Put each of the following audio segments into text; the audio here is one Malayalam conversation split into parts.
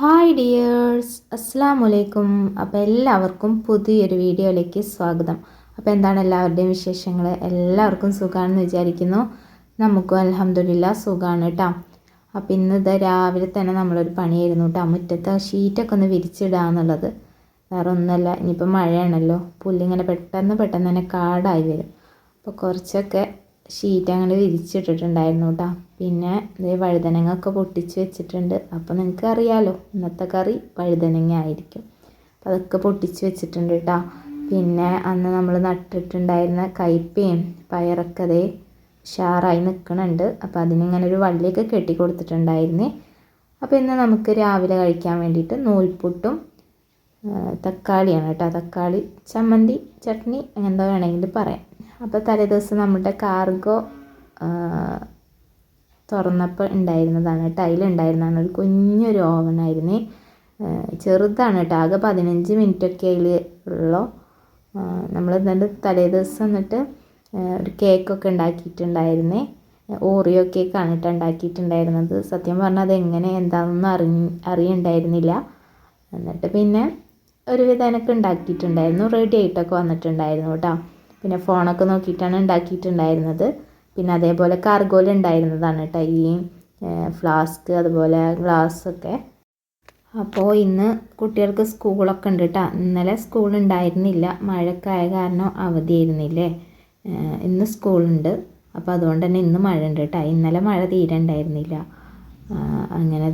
ഹായ് ഡിയേഴ്സ്, അസ്സലാമലൈക്കും. അപ്പോൾ എല്ലാവർക്കും പുതിയൊരു വീഡിയോയിലേക്ക് സ്വാഗതം. അപ്പോൾ എന്താണ് എല്ലാവരുടെയും വിശേഷങ്ങൾ? എല്ലാവർക്കും സുഖമാണെന്ന് വിചാരിക്കുന്നു. നമുക്കും അൽഹംദുലില്ലാ സുഖമാണ് കേട്ടോ. അപ്പോൾ ഇന്ന് രാവിലെ തന്നെ നമ്മളൊരു പണിയായിരുന്നു കേട്ടോ. മുറ്റത്ത് ഷീറ്റൊക്കെ ഒന്ന് വിരിച്ചിടുക എന്നുള്ളത്. വേറെ ഒന്നുമല്ല, ഇനിയിപ്പോൾ മഴയാണല്ലോ, പുല്ലിങ്ങനെ പെട്ടെന്ന് തന്നെ കാടായി വരും. അപ്പോൾ കുറച്ചൊക്കെ ഷീറ്റ് അങ്ങനെ വിരിച്ചിട്ടിട്ടുണ്ടായിരുന്നു കേട്ടോ. പിന്നെ വഴുതനങ്ങയൊക്കെ പൊട്ടിച്ച് വെച്ചിട്ടുണ്ട്. അപ്പോൾ നിങ്ങൾക്ക് അറിയാമല്ലോ, ഇന്നത്തെ കറി വഴുതനങ്ങ ആയിരിക്കും. അപ്പോൾ അതൊക്കെ പൊട്ടിച്ച് വെച്ചിട്ടുണ്ട് കേട്ടോ. പിന്നെ അന്ന് നമ്മൾ നട്ടിട്ടുണ്ടായിരുന്ന കയ്പയും പയറൊക്കെ ഉഷാറായി നിൽക്കുന്നുണ്ട്. അപ്പോൾ അതിനിങ്ങനെ ഒരു വള്ളിയൊക്കെ കെട്ടി കൊടുത്തിട്ടുണ്ടായിരുന്നേ. അപ്പോൾ ഇന്ന് നമുക്ക് രാവിലെ കഴിക്കാൻ വേണ്ടിയിട്ട് നൂൽപുട്ടും തക്കാളിയാണ് കേട്ടോ. തക്കാളി ചമ്മന്തി, ചട്നി, എന്താ വേണമെങ്കിലും പറയാം. അപ്പോൾ തലേദിവസം നമ്മുടെ കാർഗോ തുറന്നപ്പോൾ ഉണ്ടായിരുന്നതാണ് കേട്ടോ. അതിലുണ്ടായിരുന്നതാണ് ഒരു കുഞ്ഞൊരു ഓവനായിരുന്നേ. ചെറുതാണ് കേട്ടോ, ആകെ 15 മിനിറ്റൊക്കെ അതിൽ ഉള്ളൂ. നമ്മൾ എന്നിട്ട് തലേദിവസം എന്നിട്ട് ഒരു കേക്കൊക്കെ ഉണ്ടാക്കിയിട്ടുണ്ടായിരുന്നേ. ഓറിയോ കേക്കാണ് കേട്ടോ ഉണ്ടാക്കിയിട്ടുണ്ടായിരുന്നത്. സത്യം പറഞ്ഞാൽ അതെങ്ങനെ എന്താണെന്നൊന്നും അറിയണ്ടായിരുന്നില്ല. എന്നിട്ട് പിന്നെ ഒരുവിധം എനിക്ക് ഉണ്ടാക്കിയിട്ടുണ്ടായിരുന്നു, റെഡി ആയിട്ടൊക്കെ വന്നിട്ടുണ്ടായിരുന്നു കേട്ടോ. പിന്നെ ഫോണൊക്കെ നോക്കിയിട്ടാണ് ഉണ്ടാക്കിയിട്ടുണ്ടായിരുന്നത്. പിന്നെ അതേപോലെ കാർഗോയിൽ ഉണ്ടായിരുന്നതാണ് കേട്ടോ ഈ ഫ്ലാസ്ക്, അതുപോലെ ഗ്ലാസ്സൊക്കെ. അപ്പോൾ ഇന്ന് കുട്ടികൾക്ക് സ്കൂളൊക്കെ ഉണ്ട് കേട്ടോ. ഇന്നലെ സ്കൂളുണ്ടായിരുന്നില്ല, മഴയൊക്കെ ആയ കാരണം അവധിയായിരുന്നില്ലേ. ഇന്ന് സ്കൂളുണ്ട്. അപ്പോൾ അതുകൊണ്ട് തന്നെ ഇന്ന് മഴ ഉണ്ട് കേട്ടോ. ഇന്നലെ മഴ തീരെ ഉണ്ടായിരുന്നില്ല. അങ്ങനെ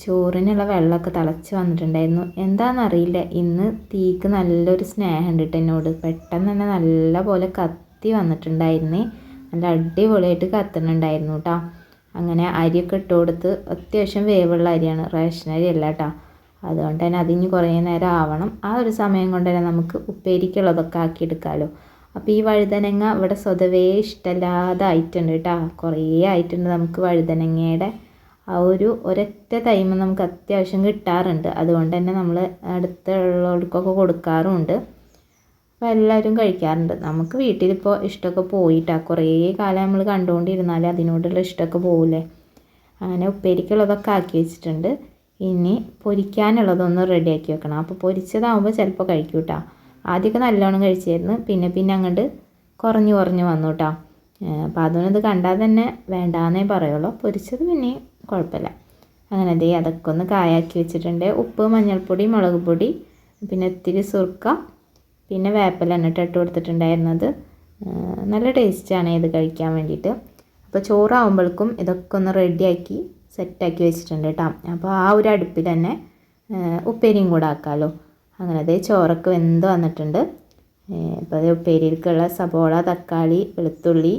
ചോറിനുള്ള വെള്ളമൊക്കെ തിളച്ച് വന്നിട്ടുണ്ടായിരുന്നു. എന്താണെന്നറിയില്ല, ഇന്ന് തീക്ക് നല്ലൊരു സ്നേഹമുണ്ട് കേട്ടോ എന്നോട്. പെട്ടെന്ന് തന്നെ നല്ല പോലെ കത്തി വന്നിട്ടുണ്ടായിരുന്നേ. നല്ല അടിപൊളിയായിട്ട് കത്തുന്നുണ്ടായിരുന്നു കേട്ടോ. അങ്ങനെ അരിയൊക്കെ ഇട്ട് കൊടുത്ത്, അത്യാവശ്യം വേവുള്ള അരിയാണ്, റേഷൻ അരി അല്ല കേട്ടോ. അതുകൊണ്ട് തന്നെ അതിന് കുറേ നേരം ആവണം. ആ ഒരു സമയം കൊണ്ട് തന്നെ നമുക്ക് ഉപ്പേരിക്കുള്ളതൊക്കെ ആക്കിയെടുക്കാമല്ലോ. അപ്പോൾ ഈ വഴുതനങ്ങ ഇവിടെ സ്വതവേ ഇഷ്ടമില്ലാതെ ആയിട്ടുണ്ട് കേട്ടോ. കുറേ ആയിട്ടുണ്ട്. നമുക്ക് വഴുതനങ്ങയുടെ ആ ഒരൊറ്റ ടൈം നമുക്ക് അത്യാവശ്യം കിട്ടാറുണ്ട്. അതുകൊണ്ട് തന്നെ നമ്മൾ അടുത്തുള്ളവർക്കൊക്കെ കൊടുക്കാറുമുണ്ട്. അപ്പോൾ എല്ലാവരും കഴിക്കാറുണ്ട്. നമുക്ക് വീട്ടിലിപ്പോൾ ഇഷ്ടമൊക്കെ പോയിട്ടാണ്. കുറേ കാലം നമ്മൾ കണ്ടുകൊണ്ടിരുന്നാൽ അതിനോടുള്ള ഇഷ്ടമൊക്കെ പോകില്ലേ. അങ്ങനെ ഉപ്പേരിക്കുള്ളതൊക്കെ ആക്കി വെച്ചിട്ടുണ്ട്. ഇനി പൊരിക്കാനുള്ളതൊന്ന് റെഡിയാക്കി വെക്കണം. അപ്പോൾ പൊരിച്ചതാകുമ്പോൾ ചിലപ്പോൾ കഴിക്കും കേട്ടോ. ആദ്യമൊക്കെ നല്ലോണം കഴിച്ചായിരുന്നു, പിന്നെ അങ്ങോട്ട് കുറഞ്ഞു വന്നു കേട്ടോ. അപ്പോൾ അതൊന്നും കണ്ടാൽ തന്നെ വേണ്ടാന്നേ പറയുള്ളൂ. പൊരിച്ചത് പിന്നെ കുഴപ്പമില്ല. അങ്ങനെ അതൊക്കെ ഒന്ന് കായാക്കി വെച്ചിട്ടുണ്ട്. ഉപ്പ്, മഞ്ഞൾപ്പൊടി, മുളക് പൊടി, പിന്നെ ഇത്തിരി സുർക്ക, പിന്നെ വേപ്പില എന്നിട്ട് ഇട്ട് കൊടുത്തിട്ടുണ്ടായിരുന്നത്. നല്ല ടേസ്റ്റാണ് ഇത് കഴിക്കാൻ വേണ്ടിയിട്ട്. അപ്പോൾ ചോറാകുമ്പോഴേക്കും ഇതൊക്കെ ഒന്ന് റെഡിയാക്കി സെറ്റാക്കി വെച്ചിട്ടുണ്ട് കേട്ടോ. അപ്പോൾ ആ ഒരു അടുപ്പിൽ തന്നെ ഉപ്പേരിയും കൂടെ ആക്കാമല്ലോ. അങ്ങനെ ചോറൊക്കെ വെന്ത് വന്നിട്ടുണ്ട്. അപ്പോൾ ഉപ്പേരിക്കുള്ള സബോള, തക്കാളി, വെളുത്തുള്ളി,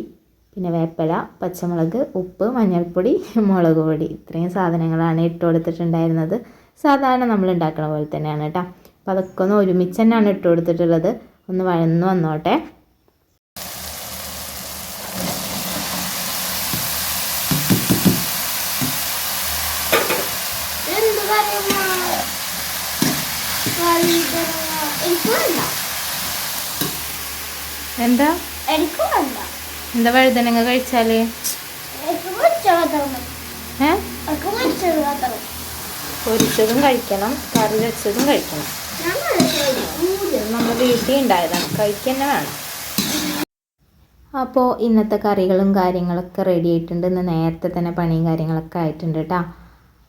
പിന്നെ വേപ്പില, പച്ചമുളക്, ഉപ്പ്, മഞ്ഞൾപ്പൊടി, മുളക് പൊടി, ഇത്രയും സാധനങ്ങളാണ് ഇട്ട് കൊടുത്തിട്ടുണ്ടായിരുന്നത്. സാധാരണ നമ്മൾ ഉണ്ടാക്കുന്ന പോലെ തന്നെയാണ് കേട്ടോ. അപ്പോൾ അതൊക്കെ ഒന്ന് ഒരുമിച്ച് തന്നെയാണ് ഇട്ട് കൊടുത്തിട്ടുള്ളത്. ഒന്ന് വഴന്ന് വന്നോട്ടെ. എന്താ എന്താ വഴുതനങ്ങ കഴിച്ചാല് പൊരിച്ചതും കഴിക്കണം, കറി വെച്ചതും കഴിക്കണം. നമ്മുടെ വീട്ടിൽ ഉണ്ടായതാണ്, കഴിക്കന്നെ വേണം. അപ്പോൾ ഇന്നത്തെ കറികളും കാര്യങ്ങളൊക്കെ റെഡി ആയിട്ടുണ്ട്. ഇന്ന് നേരത്തെ തന്നെ പണിയും കാര്യങ്ങളൊക്കെ ആയിട്ടുണ്ട് കേട്ടോ.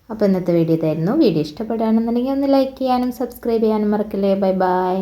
അപ്പോൾ ഇന്നത്തെ വീഡിയോ ഇതായിരുന്നു. വീഡിയോ ഇഷ്ടപ്പെടുകയാണെന്നുണ്ടെങ്കിൽ ഒന്ന് ലൈക്ക് ചെയ്യാനും സബ്സ്ക്രൈബ് ചെയ്യാനും മറക്കല്ലേ. Bye bye.